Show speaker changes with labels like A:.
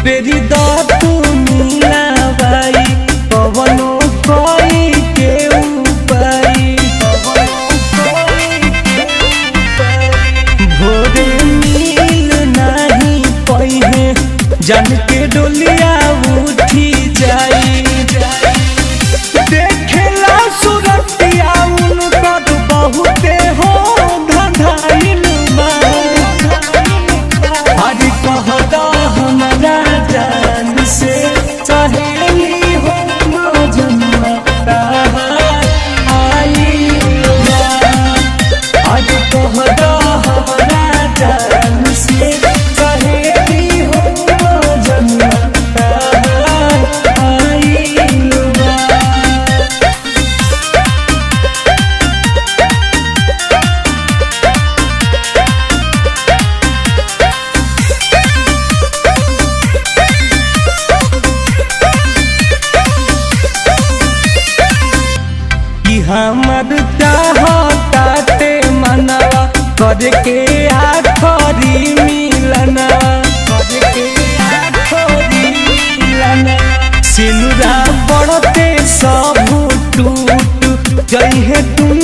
A: बेरी तू मिला भाई पवनो कोई के उपाई भोरे मिल नहीं पहे जन के डोलिया उठी जाई देखेला सुरतिया उनकर बहुते हो धधाइल हरि कहदा हमरा जान से सहेली हो मजनता आई हरि कहदा हमरा जान से सहेली हो मजनता आई हमर चाहताते मनवा करके आखरी मिलना सिनुरा पड़ते सब टूट जइहे तुम